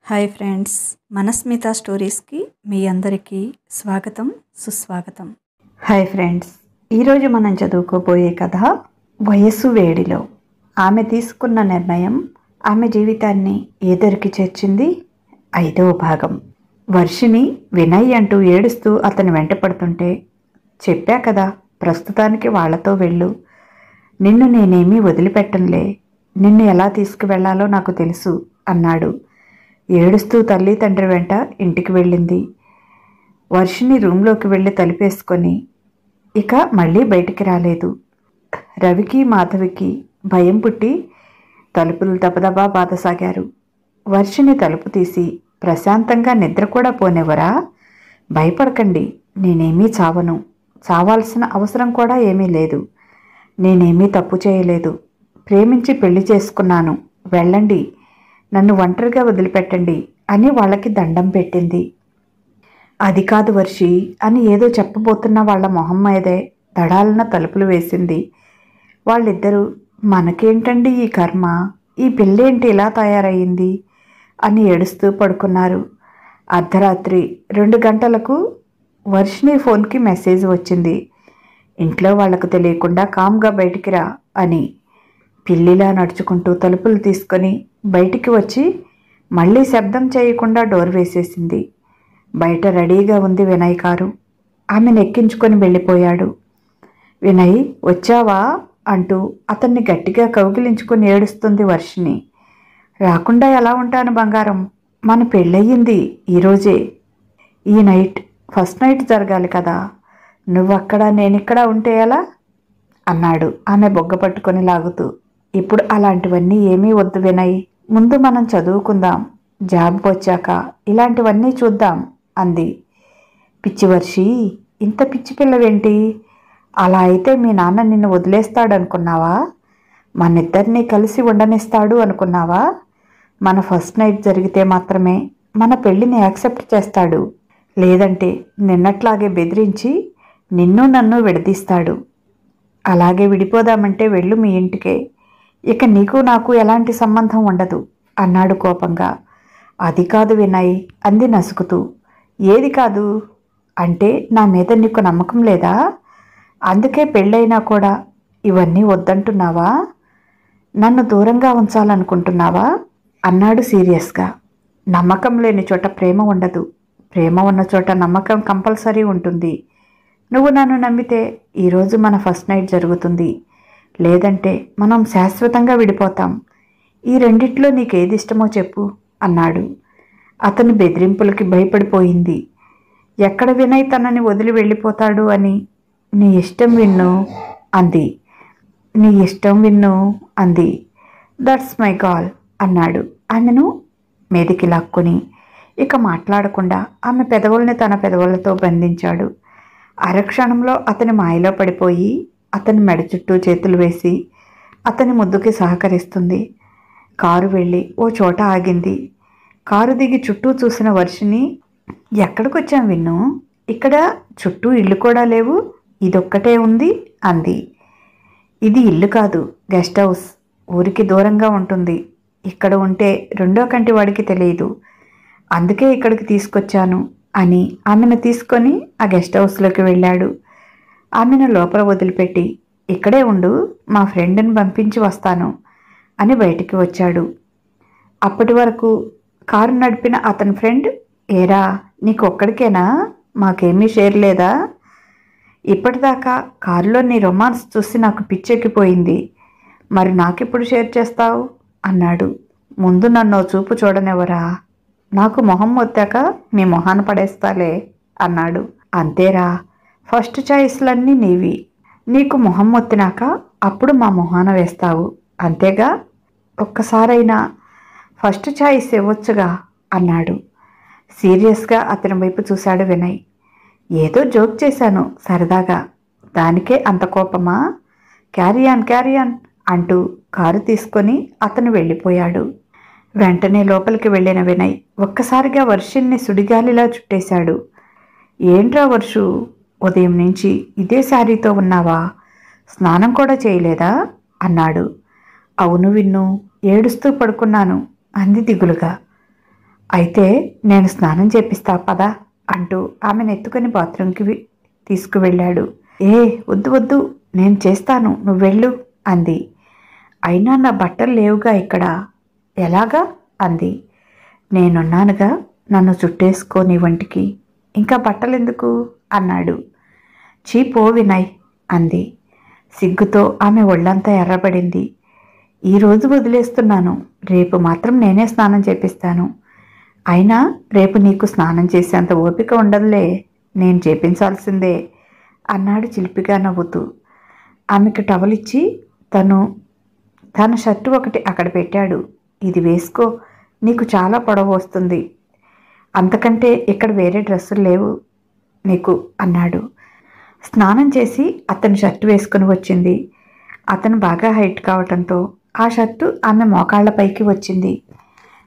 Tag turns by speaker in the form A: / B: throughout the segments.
A: Hi friends, మనస్మిత స్టోరీస్కి మీ అందరికీ స్వాగతం సుస్వాగతం. హాయ్ ఫ్రెండ్స్, ఈరోజు మనం చదువుకోబోయే కథ వయస్సు వేడిలో. ఆమె తీసుకున్న నిర్ణయం ఆమె జీవితాన్ని ఏదరికి చేర్చింది. 5వ భాగం. వర్షిని వినయ్ అంటూ ఏడుస్తూ అతను వెంట పడుతుంటే, చెప్పా కదా ప్రస్తుతానికి వాళ్లతో వెళ్ళు, నిన్ను నేనేమీ వదిలిపెట్టనులే, నిన్ను ఎలా తీసుకువెళ్లాలో నాకు తెలుసు అన్నాడు. ఏడుస్తూ తల్లి తండ్రి వెంట ఇంటికి వెళ్ళింది. వర్షిని రూంలోకి వెళ్ళి తలుపేసుకొని ఇక మళ్ళీ బయటికి రాలేదు. రవికి మాధవికి భయం పుట్టి తలుపులు దబదబా బాధసాగారు. వర్షిని తలుపు తీసి ప్రశాంతంగా నిద్ర కూడా పోనివ్వరా? భయపడకండి, నేనేమీ చావను, చావాల్సిన అవసరం కూడా ఏమీ లేదు, నేనేమీ తప్పు చేయలేదు, ప్రేమించి పెళ్లి చేసుకున్నాను, వెళ్ళండి, నన్ను ఒంటరిగా వదిలిపెట్టండి అని వాళ్ళకి దండం పెట్టింది. అది కాదు వర్షి అని ఏదో చెప్పబోతున్న వాళ్ళ మొహం మీదే దడాలన తలుపులు వేసింది. వాళ్ళిద్దరూ మనకేంటండి ఈ కర్మ, ఈ పిల్లేంటి ఇలా తయారయ్యింది అని ఏడుస్తూ పడుకున్నారు. అర్ధరాత్రి 2 గంటలకు వర్షిని ఫోన్కి మెసేజ్ వచ్చింది. ఇంట్లో వాళ్లకు తెలియకుండా కామ్గా బయటికి రా అని. పిల్లిలా నడుచుకుంటూ తలుపులు తీసుకొని బయటికి వచ్చి మళ్ళీ శబ్దం చేయకుండా డోర్ వేసేసింది. బయట రెడీగా ఉంది వినయ్ కారు. ఆమెను ఎక్కించుకొని వెళ్ళిపోయాడు. వినయ్ వచ్చావా అంటూ అతన్ని గట్టిగా కౌగిలించుకొని ఏడుస్తుంది వర్షిని. రాకుండా ఎలా ఉంటాను బంగారం, మన పెళ్ళయింది ఈరోజే, ఈ నైట్ ఫస్ట్ నైట్ జరగాలి కదా, నువ్వక్కడ నేనిక్కడ ఉంటే ఎలా అన్నాడు ఆమె బొగ్గ పట్టుకొని లాగుతూ. ఇప్పుడు అలాంటివన్నీ ఏమీ వద్దు వినయ్, ముందు మనం చదువుకుందాం, జాబ్ వచ్చాక ఇలాంటివన్నీ చూద్దాం అంది. పిచ్చి వర్షి, ఇంత పిచ్చి పిల్లవేంటి? అలా అయితే మీ నాన్న నిన్ను వదిలేస్తాడనుకున్నావా? మనిద్దరినీ కలిసి ఉండనిస్తాడు అనుకున్నావా? మన ఫస్ట్ నైట్ జరిగితే మాత్రమే మన పెళ్ళిని యాక్సెప్ట్ చేస్తాడు, లేదంటే నిన్నట్లాగే బెదిరించి నిన్ను నన్ను విడదీస్తాడు. అలాగే విడిపోదామంటే వెళ్ళు మీ ఇంటికే, ఇక నీకు నాకు ఎలాంటి సంబంధం ఉండదు అన్నాడు కోపంగా. అది కాదు వినయ్ అంది నసుకుతూ. ఏది కాదు అంటే నా మీద నీకు నమ్మకం లేదా? అందుకే పెళ్ళైనా కూడా ఇవన్నీ వద్దంటున్నావా? నన్ను దూరంగా ఉంచాలనుకుంటున్నావా అన్నాడు సీరియస్గా. నమ్మకం లేని చోట ప్రేమ ఉండదు, ప్రేమ ఉన్న చోట నమ్మకం కంపల్సరీ ఉంటుంది. నువ్వు నన్ను నమ్మితే ఈరోజు మన ఫస్ట్ నైట్ జరుగుతుంది, లేదంటే మనం శాశ్వతంగా విడిపోతాం. ఈ రెండిట్లో నీకేది ఇష్టమో చెప్పు అన్నాడు. అతని బెదిరింపులకి భయపడిపోయింది. ఎక్కడ వినయ్ తనని వదిలి వెళ్ళిపోతాడు అని. నీ ఇష్టం విన్ను అంది. నీ ఇష్టం విన్ను అంది. దట్స్ మై కాల్ అన్నాడు ఆమెను మీదికి లాక్కుని. ఇక మాట్లాడకుండా ఆమె పెదవుల్ని తన పెదవులతో బంధించాడు. అరక్షణంలో అతని మాయలో పడిపోయి అతని మెడ చుట్టూ చేతులు వేసి అతని ముద్దుకి సహకరిస్తుంది. కారు వెళ్ళి ఓ చోట ఆగింది. కారు దిగి చుట్టూ చూసిన వర్షిని, ఎక్కడికొచ్చాం విన్ను, ఇక్కడ చుట్టూ ఇల్లు కూడా లేవు, ఇదొక్కటే ఉంది అంది. ఇది ఇల్లు కాదు, గెస్ట్ హౌస్, ఊరికి దూరంగా ఉంటుంది. ఇక్కడ ఉంటే రెండో కంటి వాడికి తెలియదు, అందుకే ఇక్కడికి తీసుకొచ్చాను అని ఆమెను తీసుకొని ఆ గెస్ట్ హౌస్లోకి వెళ్ళాడు. ఆమెను లోపల వదిలిపెట్టి ఇక్కడే ఉండు, మా ఫ్రెండ్ని పంపించి వస్తాను అని బయటికి వచ్చాడు. అప్పటి వరకు కారు నడిపిన అతని ఫ్రెండ్, ఏరా నీకు ఒక్కడికేనా, మాకేమీ షేర్ లేదా? ఇప్పటిదాకా కారులో నీ రొమాన్స్ చూసి నాకు పిచ్చెక్కిపోయింది, మరి నాకెప్పుడు షేర్ చేస్తావు అన్నాడు. ముందు నన్ను చూపు చూడనివ్వరా, నాకు మొహం వచ్చాక నీ మొహాన పడేస్తాలే అన్నాడు. అంతేరా, ఫస్ట్ చాయిస్లన్నీ నీవి, నీకు మొహం మొత్తినాక అప్పుడు మా మొహాన వేస్తావు, అంతేగా, ఒక్కసారైనా ఫస్ట్ చాయిస్ ఇవ్వచ్చుగా అన్నాడు. సీరియస్గా అతని వైపు చూశాడు వినయ్. ఏదో జోక్ చేశాను సరదాగా, దానికే అంత కోపమా? క్యారీ ఆన్ అంటూ కారు తీసుకొని అతను వెళ్ళిపోయాడు. వెంటనే లోపలికి వెళ్ళిన వినయ్ ఒక్కసారిగా వర్షిని సుడిగాలిలా చుట్టేశాడు. ఏంట్రా వర్షు, ఉదయం నుంచి ఇదే శారీతో ఉన్నావా, స్నానం కూడా చేయలేదా అన్నాడు. అవును విన్ను, ఏడుస్తూ పడుకున్నాను అంది దిగులుగా. అయితే నేను స్నానం చేపిస్తా పదా అంటూ ఆమెను ఎత్తుకొని బాత్రూంకి తీసుకువెళ్ళాడు. ఏ వద్దు వద్దు, నేను చేస్తాను, నువ్వు వెళ్ళు అంది. అయినా నా బట్టలు లేవుగా ఇక్కడ. ఎలాగా అంది. నేనున్నానుగా, నన్ను చుట్టేసుకో నీ వంటికి, ఇంకా బట్టలెందుకు అన్నాడు. చీపో వినయ్ అంది. సిగ్గుతో ఆమె ఒళ్ళంతా ఎర్రబడింది. ఈరోజు వదిలేస్తున్నాను, రేపు మాత్రం నేనే స్నానం చేపిస్తాను. అయినా రేపు నీకు స్నానం చేసేంత ఓపిక ఉండదులే, నేను చేపించాల్సిందే అన్నాడు చిలిపిగా నవ్వుతూ. ఆమెకు టవల్ ఇచ్చి తన షర్టు ఒకటి అక్కడ పెట్టాడు. ఇది వేసుకో, నీకు చాలా పొడవు వస్తుంది, అంతకంటే ఇక్కడ వేరే డ్రెస్సులు లేవు నీకు అన్నాడు. స్నానం చేసి అతను షర్టు వేసుకుని వచ్చింది. అతను బాగా హైట్ కావటంతో ఆ షర్టు ఆమె మోకాళ్లపైకి వచ్చింది.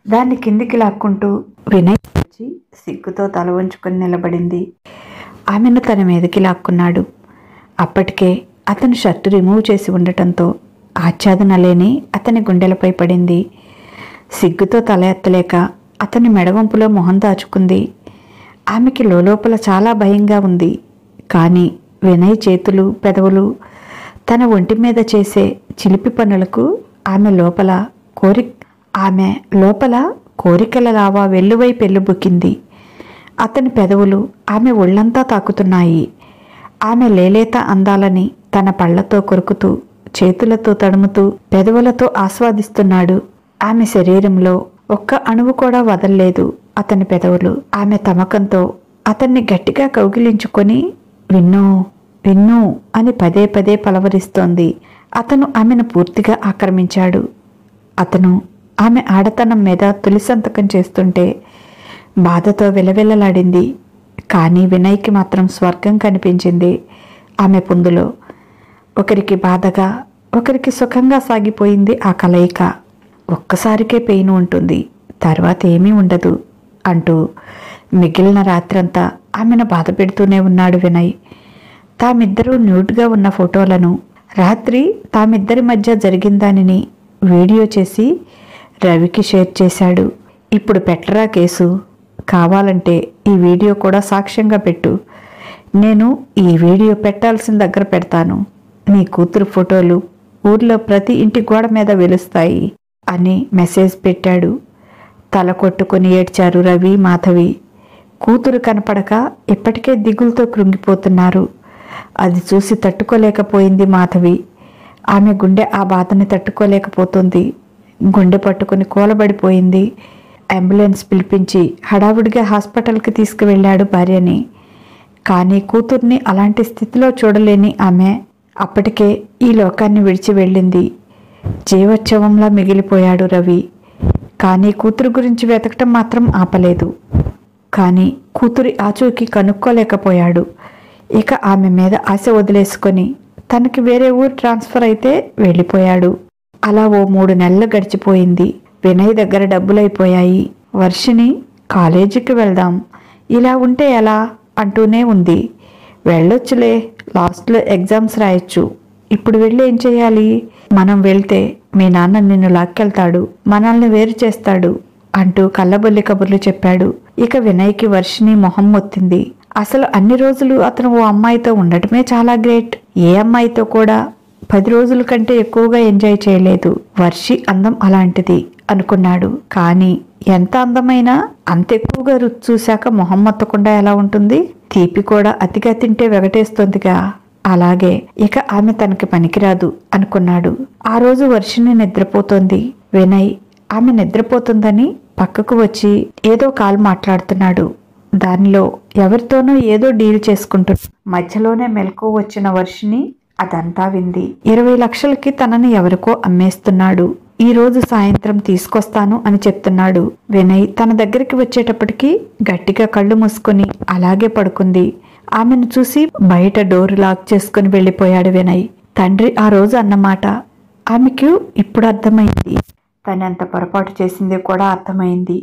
A: దాన్ని కిందికి లాక్కుంటూ వినయ్ వచ్చి సిగ్గుతో తల వంచుకొని నిలబడింది. ఆమెను తన మీదకి లాక్కున్నాడు. అప్పటికే అతను షర్టు రిమూవ్ చేసి ఉండటంతో ఆచ్ఛాదన లేని అతని గుండెలపై పడింది. సిగ్గుతో తల ఎత్తలేక అతని మెడవంపులో మొహం దాచుకుంది. ఆమెకి లోపల చాలా భయంగా ఉంది. కానీ వినయ్ చేతులు పెదవులు తన ఒంటి మీద చేసే చిలిపి పనులకు ఆమె లోపల కోరికల లావా వెల్లువై పెళ్ళుబుకింది. అతని పెదవులు ఆమె ఒళ్ళంతా తాకుతున్నాయి. ఆమె లేలేత అందాలని తన పళ్లతో కొరుకుతూ, చేతులతో తడుముతూ, పెదవులతో ఆస్వాదిస్తున్నాడు. ఆమె శరీరంలో ఒక్క అణువు కూడా వదల్లేదు అతని పెదవులు. ఆమె తమకంతో అతన్ని గట్టిగా కౌగిలించుకొని విన్నూ విన్నూ అని పదే పదే పలవరిస్తోంది. అతను ఆమెను పూర్తిగా ఆక్రమించాడు. అతను ఆమె ఆడతనం మీద తొలి సంతకం చేస్తుంటే బాధతో విలవిలలాడింది. కానీ వినయ్కి మాత్రం స్వర్గం కనిపించింది ఆమె పుందులో. ఒకరికి బాధగా, ఒకరికి సుఖంగా సాగిపోయింది ఆ కలయిక. ఒక్కసారికే పెయిన్ ఉంటుంది, తర్వాత ఏమీ ఉండదు అంటూ మిగిలిన రాత్రంతా ఆమెను బాధ పెడుతూనే ఉన్నాడు వినయ్. తామిద్దరూ న్యూడ్గా ఉన్న ఫోటోలను రాత్రి తామిద్దరి మధ్య జరిగిన దానిని వీడియో చేసి రవికి షేర్ చేశాడు. ఇప్పుడు పెట్టరా కేసు, కావాలంటే ఈ వీడియో కూడా సాక్ష్యంగా పెట్టు, నేను ఈ వీడియో పెట్టాల్సిన దగ్గర పెడతాను, నీ కూతురు ఫోటోలు ఊర్లో ప్రతి ఇంటి గోడ మీద వెలుస్తాయి అని మెసేజ్ పెట్టాడు. తల కొట్టుకుని ఏడ్చారు రవి మాధవి. కూతురు కనపడక ఇప్పటికే దిగులుతో కృంగిపోతున్నారు. అది చూసి తట్టుకోలేకపోయింది మాధవి. ఆమె గుండె ఆ బాధని తట్టుకోలేకపోతుంది. గుండె పట్టుకుని కూలబడిపోయింది. అంబులెన్స్ పిలిపించి హడావుడిగా హాస్పిటల్కి తీసుకువెళ్ళాడు భార్యని. కానీ కూతుర్ని అలాంటి స్థితిలో చూడలేని ఆమె అప్పటికే ఈ లోకాన్ని విడిచి వెళ్ళింది. జీవోత్సవంలా మిగిలిపోయాడు రవి. కానీ కూతురు గురించి వెతకటం మాత్రం ఆపలేదు. కానీ కూతురి ఆచూకీ కనుక్కోలేకపోయాడు. ఇక ఆమె మీద ఆశ వదిలేసుకొని తనకి వేరే ఊరు ట్రాన్స్ఫర్ అయితే వెళ్ళిపోయాడు. అలా ఓ 3 నెలలు గడిచిపోయింది. వినయ్ దగ్గర డబ్బులైపోయాయి. వర్షిని కాలేజీకి వెళ్దాం, ఇలా ఉంటే ఎలా అంటూనే ఉంది. వెళ్ళొచ్చులే, లాస్ట్లో ఎగ్జామ్స్ రాయొచ్చు, ఇప్పుడు వెళ్ళి ఏం చేయాలి, మనం వెళ్తే మీ నాన్న నిన్ను లాక్కెళ్తాడు, మనల్ని వేరు చేస్తాడు అంటూ కళ్ళబొల్లి కబుర్లు చెప్పాడు. ఇక వినయ్కి వర్షిని మొహం మొత్తింది. అసలు అన్ని రోజులు అతను ఓ అమ్మాయితో ఉండటమే చాలా గ్రేట్. ఏ అమ్మాయితో కూడా 10 రోజుల కంటే ఎక్కువగా ఎంజాయ్ చేయలేదు. వర్షి అందం అలాంటిది అనుకున్నాడు. కానీ ఎంత అందమైనా అంత ఎక్కువగా రుచి చూశాక మొహం మొత్తకుండా ఎలా ఉంటుంది? తీపి కూడా అతిగా తింటే వెగటేస్తోందిగా, అలాగే ఇక ఆమె తనకి పనికిరాదు అనుకున్నాడు. ఆ రోజు వర్షిని నిద్రపోతోంది. వినయ్ ఆమె నిద్రపోతుందని పక్కకు వచ్చి ఏదో కాల్ మాట్లాడుతున్నాడు. దానిలో ఎవరితోనో ఏదో డీల్ చేసుకుంటున్నాడు. మధ్యలోనే మెలకు వచ్చిన వర్షిని అదంతా వింది. 20 లక్షలకి తనని ఎవరికో అమ్మేస్తున్నాడు, ఈ రోజు సాయంత్రం తీసుకొస్తాను అని చెప్తున్నాడు. వినయ్ తన దగ్గరికి వచ్చేటప్పటికి గట్టిగా కళ్ళు మూసుకొని అలాగే పడుకుంది. ఆమెను చూసి బయట డోర్ లాక్ చేసుకుని వెళ్ళిపోయాడు వినయ్. తండ్రి ఆ రోజు అన్నమాట ఆమెకు ఇప్పుడు అర్థమైంది. తనెంత పొరపాటు చేసిందో కూడా అర్థమైంది.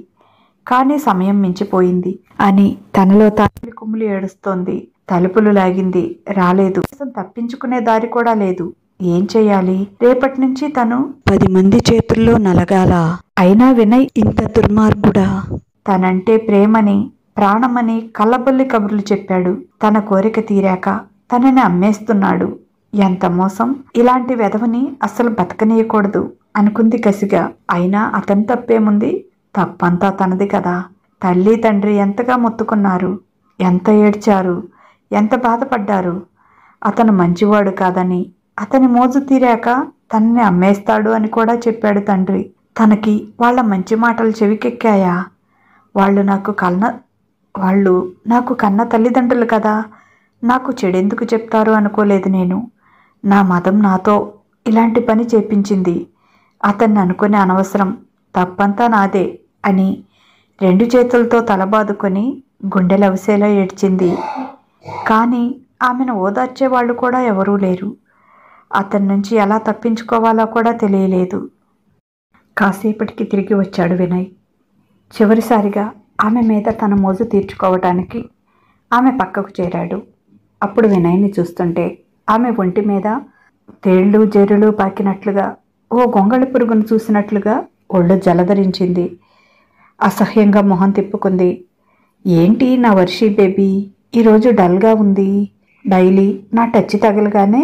A: కానీ సమయం మించిపోయింది అని తనలో తాను కుమ్ములు ఏడుస్తోంది. తలుపులు లాగింది, రాలేదు. తప్పించుకునే దారి కూడా లేదు. ఏం చెయ్యాలి? రేపటి నుంచి తను 10 మంది చేతుల్లో నలగాల. అయినా వినయ్ ఇంత దుర్మార్గుడా? తనంటే ప్రేమని, ప్రాణమని కళ్ళబొల్లి కబుర్లు చెప్పాడు. తన కోరిక తీరాక తనని అమ్మేస్తున్నాడు. ఎంత మోసం! ఇలాంటి వెధవని అస్సలు బతకనీయకూడదు అనుకుంది కసిగా. అయినా అతని తప్పేముంది? తప్పంతా తనది కదా. తల్లి తండ్రి ఎంతగా మొత్తుకున్నారు, ఎంత ఏడ్చారు, ఎంత బాధపడ్డారు. అతను మంచివాడు కాదని, అతని మోజు తీరాక తనని అమ్మేస్తాడు అని కూడా చెప్పాడు తండ్రి. తనకి వాళ్ళ మంచి మాటలు చెవికెక్కాయా? వాళ్ళు నాకు కన్న తల్లిదండ్రులు కదా, నాకు చెడెందుకు చెప్తారు అనుకోలేదు నేను. నా మదం నాతో ఇలాంటి పని చేపించింది. అతన్ని అనుకునే అనవసరం, తప్పంతా నాదే అని 2 చేతులతో తలబాదుకొని గుండెలవిసేలా ఏడ్చింది. కానీ ఆమెను ఓదార్చేవాళ్ళు కూడా ఎవరూ లేరు. అతని నుంచి ఎలా తప్పించుకోవాలో కూడా తెలియలేదు. కాసేపటికి తిరిగి వచ్చాడు వినయ్. చివరిసారిగా ఆమె మీద తన మోజు తీర్చుకోవటానికి ఆమె పక్కకు చేరాడు. అప్పుడు వినయ్ని చూస్తుంటే ఆమె ఒంటి మీద తేళ్లు జెరులు పాకినట్లుగా, ఓ గొంగళి పురుగును చూసినట్లుగా ఒళ్ళు జలధరించింది. అసహ్యంగా మొహం తిప్పుకుంది. ఏంటి నా వర్షి బేబీ ఈరోజు డల్గా ఉంది? డైలీ నా టచ్ తగలగానే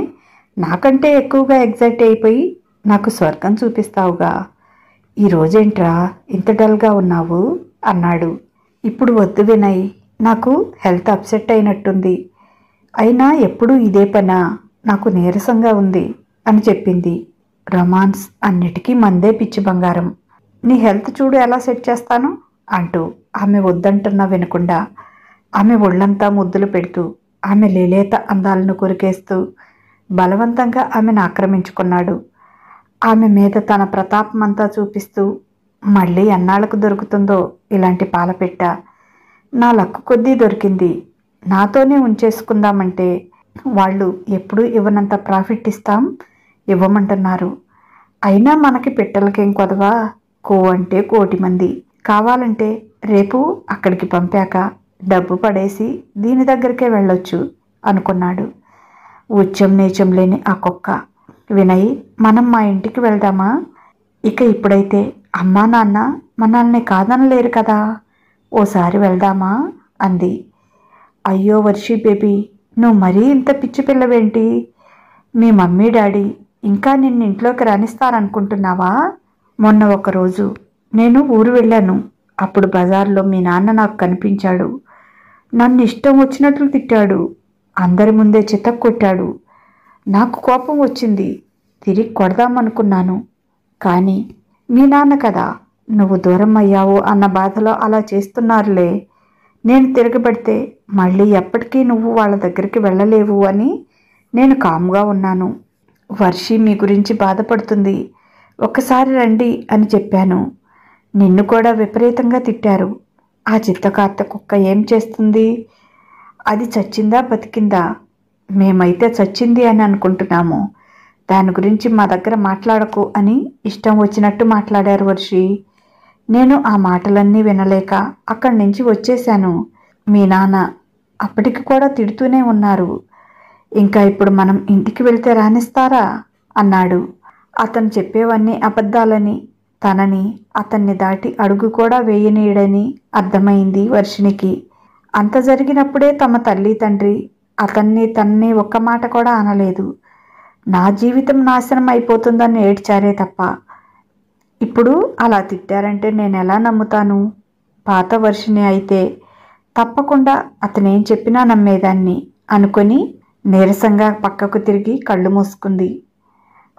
A: నాకంటే ఎక్కువగా ఎగ్జైట్ అయిపోయి నాకు స్వర్గం చూపిస్తావుగా. ఈరోజేంట్రా ఇంత డల్గా ఉన్నావు అన్నాడు. ఇప్పుడు వద్దు వినయ్, నాకు హెల్త్ అప్సెట్ అయినట్టుంది. అయినా ఎప్పుడూ ఇదే పనా? నాకు నీరసంగా ఉంది అని చెప్పింది. రొమాన్స్ అన్నిటికీ మందే పిచ్చి బంగారం. నీ హెల్త్ చూడు ఎలా సెట్ చేస్తాను అంటూ ఆమె వద్దంటున్నా వినకుండా ఆమె ఒళ్ళంతా ముద్దులు పెడుతూ ఆమె లేలేత అందాలను కొరికేస్తూ బలవంతంగా ఆమెను ఆక్రమించుకున్నాడు. ఆమె మీద తన ప్రతాపమంతా చూపిస్తూ, మళ్ళీ ఎన్నాళ్లకు దొరుకుతుందో ఇలాంటి పాలపెట్ట? నా లక్కు కొద్దీ దొరికింది. నాతోనే ఉంచేసుకుందామంటే వాళ్ళు ఎప్పుడూ ఇవ్వనంత ప్రాఫిట్ ఇవ్వమంటున్నారు. అయినా మనకి పిట్టలకేం కొదవా? అంటే 1,000,000 మంది. కావాలంటే రేపు అక్కడికి పంపాక డబ్బు పడేసి దీని దగ్గరికే వెళ్ళొచ్చు అనుకున్నాడు. ఉచ్చం నీచం లేని ఆ కుక్క. వినయ్, మనం మా ఇంటికి వెళ్దామా? ఇక ఇప్పుడైతే అమ్మా నాన్న మనల్ని కాదనలేరు కదా, ఓసారి వెళ్దామా అంది. అయ్యో వర్షి బేబీ, నువ్వు మరీ ఇంత పిచ్చి పిల్లవేంటి? మీ మమ్మీ డాడీ ఇంకా నిన్ను ఇంట్లోకి రానిస్తారనుకుంటున్నావా? మొన్న ఒకరోజు నేను ఊరు వెళ్ళాను. అప్పుడు బజార్లో మీ నాన్న నాకు కనిపించాడు. నన్ను ఇష్టం వచ్చినట్లు తిట్టాడు. అందరి ముందే చితక్కొట్టాడు. నాకు కోపం వచ్చింది. తిరిగి కొడదామనుకున్నాను. కానీ మీ నాన్న కదా, నువ్వు దూరం అయ్యావు అన్న బాధలో అలా చేస్తున్నారులే. నేను తిరగబడితే మళ్ళీ ఎప్పటికీ నువ్వు వాళ్ళ దగ్గరికి వెళ్ళలేవు అని నేను కామ్గా ఉన్నాను. వర్షి మీ గురించి బాధపడుతుంది, ఒక్కసారి రండి అని చెప్పాను. నిన్ను కూడా విపరీతంగా తిట్టారు. ఆ చిత్తకార్త కుక్క ఏం చేస్తుంది? అది చచ్చిందా బతికిందా? మేమైతే చచ్చింది అని అనుకుంటున్నాము. దాని గురించి మా దగ్గర మాట్లాడకు అని ఇష్టం వచ్చినట్టు మాట్లాడారు వర్షి. నేను ఆ మాటలన్నీ వినలేక అక్కడి నుంచి వచ్చేశాను. మీ నాన్న అప్పటికి కూడా తిడుతూనే ఉన్నారు. ఇంకా ఇప్పుడు మనం ఇంటికి వెళ్తే రానిస్తారా అన్నాడు. అతను చెప్పేవన్నీ అబద్ధాలని, తనని అతన్ని దాటి అడుగు కూడా వేయనీయడని అర్థమైంది వర్షినికి. అంత జరిగినప్పుడే తమ తల్లి తండ్రి తన్ని ఒక్క మాట కూడా అనలేదు. నా జీవితం నాశనం అయిపోతుందని ఏడ్చారే తప్ప ఇప్పుడు అలా తిట్టారంటే నేను ఎలా నమ్ముతాను? పాత వర్షిని అయితే తప్పకుండా అతనేం చెప్పినా నమ్మేదాన్ని అనుకొని నీరసంగా పక్కకు తిరిగి కళ్ళు మూసుకుంది.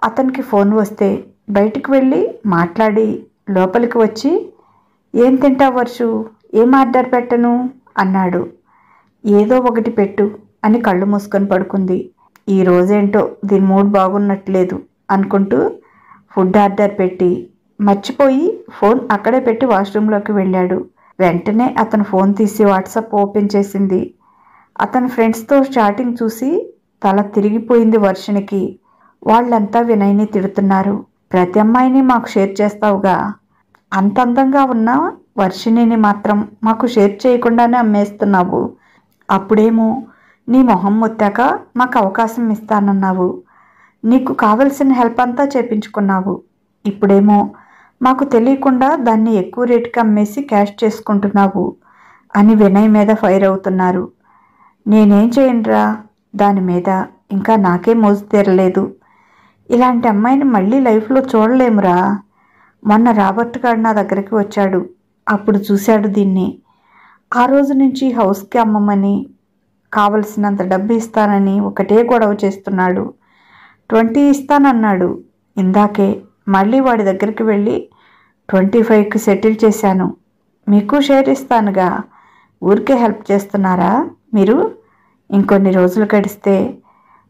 A: అతనికి ఫోన్ వస్తే బయటికి వెళ్ళి మాట్లాడి లోపలికి వచ్చి, ఏం తింటావు వర్షు, ఏం ఆర్డర్ పెట్టను అన్నాడు. ఏదో ఒకటి పెట్టు అని కళ్ళు మూసుకొని పడుకుంది. ఈ రోజేంటో దీని మూడ్ బాగున్నట్లేదు అనుకుంటూ ఫుడ్ ఆర్డర్ పెట్టి మర్చిపోయి ఫోన్ అక్కడే పెట్టి వాష్రూమ్లోకి వెళ్ళాడు. వెంటనే అతను ఫోన్ తీసి వాట్సాప్ ఓపెన్ చేసింది. అతని ఫ్రెండ్స్తో చాటింగ్ చూసి తల తిరిగిపోయింది వర్షినికి. వాళ్ళంతా వినయ్ని తిడుతున్నారు. ప్రతి అమ్మాయిని మాకు షేర్ చేస్తావుగా, అంత అందంగా ఉన్న వర్షిణిని మాత్రం మాకు షేర్ చేయకుండానే అమ్మేస్తున్నావు. అప్పుడేమో నీ మొహం మొత్తాక మాకు అవకాశం ఇస్తానన్నావు. నీకు కావలసిన హెల్ప్ అంతా చేపించుకున్నావు. ఇప్పుడేమో మాకు తెలియకుండా దాన్ని ఎక్కువ రేటుకి అమ్మేసి క్యాష్ చేసుకుంటున్నావు అని వినయ్ మీద ఫైర్ అవుతున్నారు. నేనేం చేయనురా, దాని మీద ఇంకా నాకే మోజు తీరలేదు. ఇలాంటి అమ్మాయిని మళ్ళీ లైఫ్లో చూడలేమురా. మొన్న రాబర్ట్ గారు నా దగ్గరికి వచ్చాడు, అప్పుడు చూశాడు దీన్ని. ఆ రోజు నుంచి హౌస్కి అమ్మమని, కావలసినంత డబ్బు ఇస్తానని ఒకటే గొడవ చేస్తున్నాడు. 20 ఇస్తానన్నాడు. ఇందాకే మళ్ళీ వాడి దగ్గరికి వెళ్ళి 25కి సెటిల్ చేశాను. మీకు షేర్ ఇస్తానుగా, ఊరికే హెల్ప్ చేస్తున్నారా మీరు? ఇంకొన్ని రోజులు గడిస్తే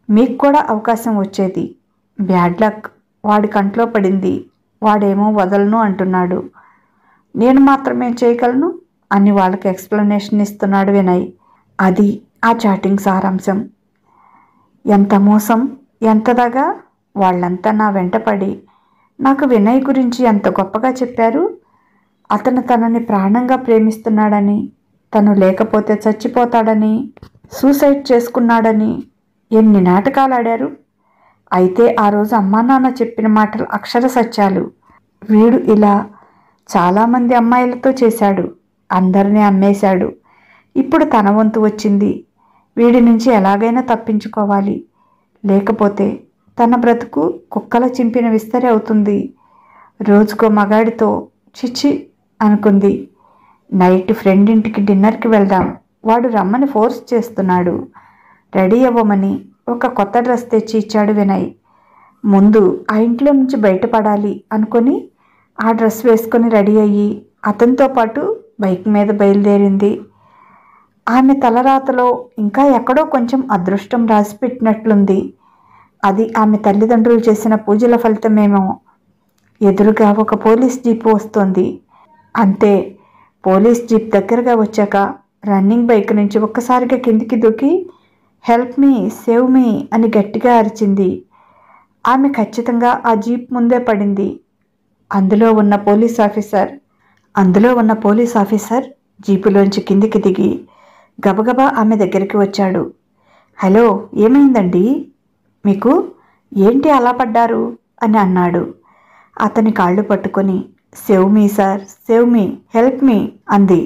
A: మీకు కూడా అవకాశం వచ్చేది. బ్యాడ్ లక్, వాడి కంట్లో పడింది. వాడేమో వదలను అంటున్నాడు. నేను మాత్రమేం చేయగలను అని వాళ్ళకి ఎక్స్ప్లెనేషన్ ఇస్తున్నాడు వినయ్. అది ఆ చాటింగ్ సారాంశం. ఎంత మోసం, ఎంత దగా! వాళ్ళంతా నా వెంటపడి నాకు వినయ్ గురించి ఎంత గొప్పగా చెప్పారు. అతను తనని ప్రాణంగా ప్రేమిస్తున్నాడని, తను లేకపోతే చచ్చిపోతాడని, సూసైడ్ చేసుకున్నాడని ఎన్ని నాటకాలు ఆడారు. అయితే ఆ రోజు అమ్మా నాన్న చెప్పిన మాటలు అక్షర సత్యాలు. వీడు ఇలా చాలామంది అమ్మాయిలతో చేశాడు, అందరినీ అమ్మేశాడు. ఇప్పుడు తన వంతు వచ్చింది. వీడి నుంచి ఎలాగైనా తప్పించుకోవాలి, లేకపోతే తన బ్రతుకు కుక్కల చింపిన విస్తరి అవుతుంది. రోజుకో మగాడితో చిచి అనుకుంది. నైట్ ఫ్రెండ్ ఇంటికి డిన్నర్కి వెళ్దాం, వాడు రమ్మని ఫోర్స్ చేస్తున్నాడు. రెడీ అవ్వమని ఒక కొత్త డ్రెస్ తెచ్చి ఇచ్చాడు వినయ్. ముందు ఆ ఇంట్లో నుంచి బయటపడాలి అనుకొని ఆ డ్రెస్ వేసుకొని రెడీ అయ్యి అతనితో పాటు బైక్ మీద బయలుదేరింది. ఆమె తలరాతలో ఇంకా ఎక్కడో కొంచెం అదృష్టం రాసిపెట్టినట్లుంది. అది ఆమె తల్లిదండ్రులు చేసిన పూజల ఫలితమేమో. ఎదురుగా ఒక పోలీస్ జీప్ వస్తోంది. అంతే, పోలీస్ జీప్ దగ్గరగా వచ్చాక రన్నింగ్ బైక్ నుంచి ఒక్కసారిగా కిందికి దూకి హెల్ప్ మీ, సేవ్ మీ అని గట్టిగా అరిచింది. ఆమె ఖచ్చితంగా ఆ జీప్ ముందే పడింది. అందులో ఉన్న పోలీస్ ఆఫీసర్ జీపులోంచి కిందికి దిగి గబగబా ఆమె దగ్గరికి వచ్చాడు. హలో, ఏమైందండి మీకు? ఏంటి అలా పడ్డారు అని అన్నాడు. అతని కాళ్ళు పట్టుకొని save me sir, save me, help me అంది.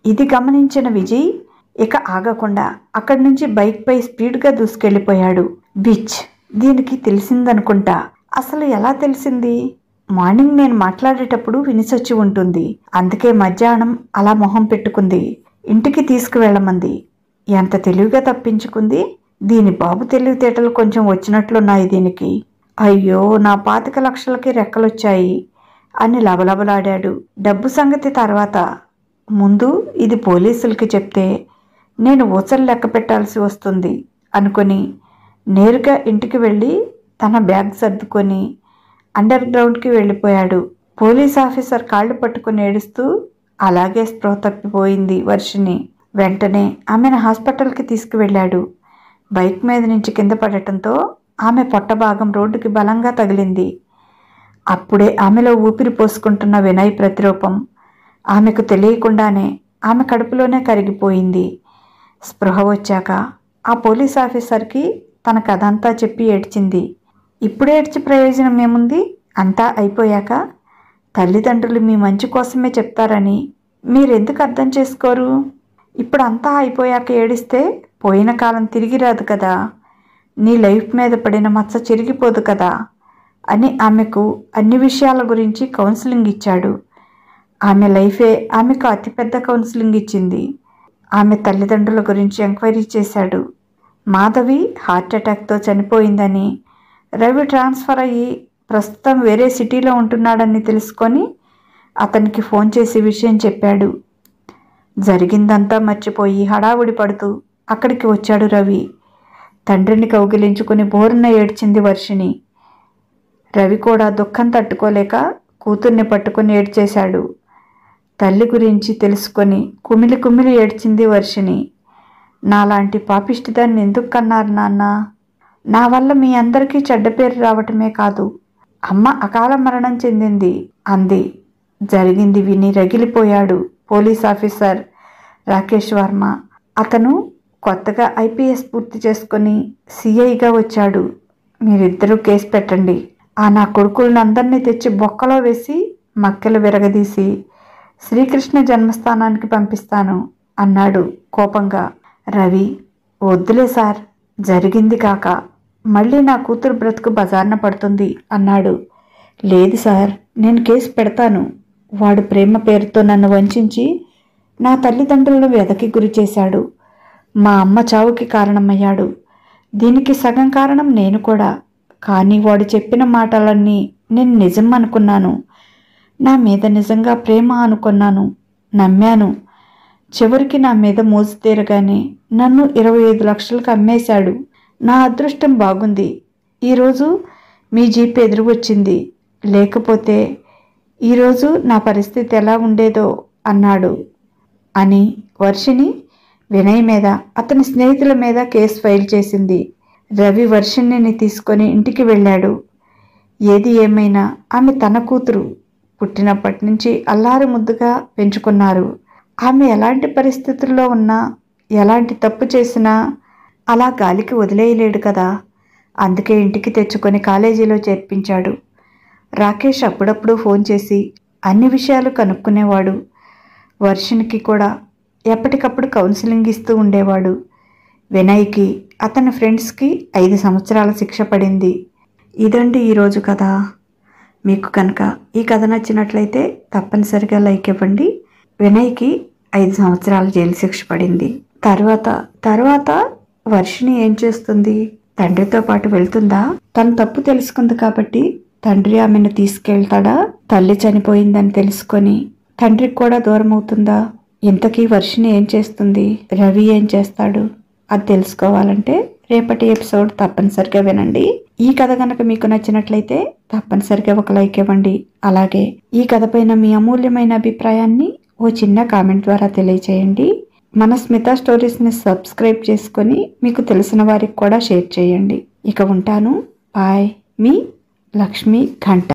A: ఇది గమనించిన విజయ్ ఇక ఆగకుండా అక్కడి నుంచి బైక్పై స్పీడ్గా దూసుకెళ్ళిపోయాడు. బిచ్, దీనికి తెలిసిందనుకుంటా. అసలు ఎలా తెలిసింది? మార్నింగ్ నేను మాట్లాడేటప్పుడు వినిసొచ్చి ఉంటుంది. అందుకే మధ్యాహ్నం అలా మొహం పెట్టుకుంది. ఇంటికి తీసుకువెళ్ళమంది. ఎంత తెలివిగా తప్పించుకుంది. దీని బాబు తెలివితేటలు కొంచెం వచ్చినట్లున్నాయి దీనికి. అయ్యో, నా 25 లక్షలకి రెక్కలొచ్చాయి అని లబలబలాడాడు. డబ్బు సంగతి తర్వాత, ముందు ఇది పోలీసులకి చెప్తే నేను ఊసలు లెక్క పెట్టాల్సి వస్తుంది అనుకొని నేరుగా ఇంటికి వెళ్ళి తన బ్యాగ్ సర్దుకొని అండర్ గ్రౌండ్కి వెళ్ళిపోయాడు. పోలీస్ ఆఫీసర్ కాళ్ళు పట్టుకుని ఏడుస్తూ అలాగే స్పృహ తప్పిపోయింది వర్షిని. వెంటనే ఆమెను హాస్పిటల్కి తీసుకువెళ్ళాడు. బైక్ మీద నుంచి కింద పడటంతో ఆమె పొట్ట భాగం రోడ్డుకి బలంగా తగిలింది. అప్పుడే ఆమెలో ఊపిరి పోసుకుంటున్న వినయ్ ప్రతిరూపం ఆమెకు తెలియకుండానే ఆమె కడుపులోనే కరిగిపోయింది. స్పృహ వచ్చాక ఆ పోలీస్ ఆఫీసర్కి తన కథ అంతా చెప్పి ఏడ్చింది. ఇప్పుడే ఏడ్చి ప్రయోజనం ఏముంది? అంతా అయిపోయాక తల్లిదండ్రులు మీ మంచి కోసమే చెప్తారని మీరెందుకు అర్థం చేసుకోరు? ఇప్పుడు అంతా అయిపోయాక ఏడిస్తే పోయిన కాలం తిరిగి రాదు కదా, నీ లైఫ్ మీద పడిన మచ్చ చెరిగిపోదు కదా అని ఆమెకు అన్ని విషయాల గురించి కౌన్సిలింగ్ ఇచ్చాడు. ఆమె లైఫే ఆమెకు అతిపెద్ద కౌన్సిలింగ్ ఇచ్చింది. ఆమె తల్లిదండ్రుల గురించి ఎంక్వైరీ చేశాడు. మాధవి హార్ట్అటాక్తో చనిపోయిందని, రవి ట్రాన్స్ఫర్ అయ్యి ప్రస్తుతం వేరే సిటీలో ఉంటున్నాడని తెలుసుకొని అతనికి ఫోన్ చేసి విషయం చెప్పాడు. జరిగిందంతా మర్చిపోయి హడావుడి పడుతూ అక్కడికి వచ్చాడు రవి. తండ్రిని కౌగిలించుకుని బోరున ఏడ్చింది వర్షిని. రవి కూడా దుఃఖం తట్టుకోలేక కూతుర్ని పట్టుకుని ఏడ్చేశాడు. తల్లి గురించి తెలుసుకొని కుమిలి కుమిలి ఏడ్చింది వర్షిని. నాలాంటి పాపిష్టిదాన్ని ఎందుకు కన్నారు నాన్న? నా వల్ల మీ అందరికీ చెడ్డ పేరు రావటమే కాదు, అమ్మ అకాల మరణం చెందింది అంది. జరిగింది విని రగిలిపోయాడు పోలీస్ ఆఫీసర్ రాకేష్ వర్మ. అతను కొత్తగా ఐపీఎస్ పూర్తి చేసుకొని సిఐగా వచ్చాడు. మీరిద్దరూ కేసు పెట్టండి. ఆ నా కొడుకులందరినీ తెచ్చి బొక్కలో వేసి మక్కెలు విరగదీసి శ్రీకృష్ణ జన్మస్థానానికి పంపిస్తాను అన్నాడు కోపంగా. రవి, వద్దులే సార్, జరిగింది కాక మళ్ళీ నా కూతురు బ్రతుకు బజార్న పడుతుంది అన్నాడు. లేదు సార్, నేను కేసు పెడతాను. వాడు ప్రేమ పేరుతో నన్ను వంచించి నా తల్లిదండ్రులను వ్యధకి గురి చేశాడు. మా అమ్మ చావుకి కారణమయ్యాడు. దీనికి సగం కారణం నేను కూడా. కానీ వాడు చెప్పిన మాటలన్నీ నేను నిజం అనుకున్నాను. నా మీద నిజంగా ప్రేమ అనుకున్నాను, నమ్మాను. చివరికి నా మీద మోజు తీరగానే నన్ను 25 లక్షలకు అమ్మేశాడు. నా అదృష్టం బాగుంది, ఈరోజు మీ జీప్ ఎదురు వచ్చింది. లేకపోతే ఈరోజు నా పరిస్థితి ఎలా ఉండేదో అన్నాడు అని వర్షిని వినయ్ మీద, అతని స్నేహితుల మీద కేసు ఫైల్ చేసింది. రవి వర్షిణిని తీసుకొని ఇంటికి వెళ్ళాడు. ఏది ఏమైనా ఆమె తన కూతురు. పుట్టినప్పటి నుంచి అల్లారు ముద్దుగా పెంచుకున్నారు. ఆమె ఎలాంటి పరిస్థితుల్లో ఉన్నా, ఎలాంటి తప్పు చేసినా అలా గాలికి వదిలేయలేడు కదా. అందుకే ఇంటికి తెచ్చుకొని కాలేజీలో చేర్పించాడు. రాకేష్ అప్పుడప్పుడు ఫోన్ చేసి అన్ని విషయాలు కనుక్కునేవాడు. వర్షినికి కూడా ఎప్పటికప్పుడు కౌన్సిలింగ్ ఇస్తూ ఉండేవాడు. వినయ్కి, అతని ఫ్రెండ్స్కి 5 సంవత్సరాల శిక్ష పడింది. ఇదండి ఈరోజు కథ. మీకు కనుక ఈ కథ నచ్చినట్లయితే తప్పనిసరిగా లైక్ ఇవ్వండి. వినయ్కి 5 సంవత్సరాల జైలు శిక్ష పడింది. తర్వాత వర్షిని ఏం చేస్తుంది? తండ్రితో పాటు వెళ్తుందా? తన తప్పు తెలుసుకుంది కాబట్టి తండ్రి ఆమెను తీసుకెళ్తాడా? తల్లి చనిపోయిందని తెలుసుకొని తండ్రికి కూడా దూరం అవుతుందా? ఇంతకీ వర్షిని ఏం చేస్తుంది? రవి ఏం చేస్తాడు? అది తెలుసుకోవాలంటే రేపటి ఎపిసోడ్ తప్పనిసరిగా వినండి. ఈ కథ కనుక మీకు నచ్చినట్లయితే తప్పనిసరిగా ఒక లైక్ ఇవ్వండి. అలాగే ఈ కథ పైన మీ అమూల్యమైన అభిప్రాయాన్ని ఓ చిన్న కామెంట్ ద్వారా తెలియచేయండి. మన స్మిత స్టోరీస్ని సబ్స్క్రైబ్ చేసుకొని మీకు తెలిసిన వారికి కూడా షేర్ చేయండి. ఇక ఉంటాను. బాయ్. మీ లక్ష్మి ఘంట.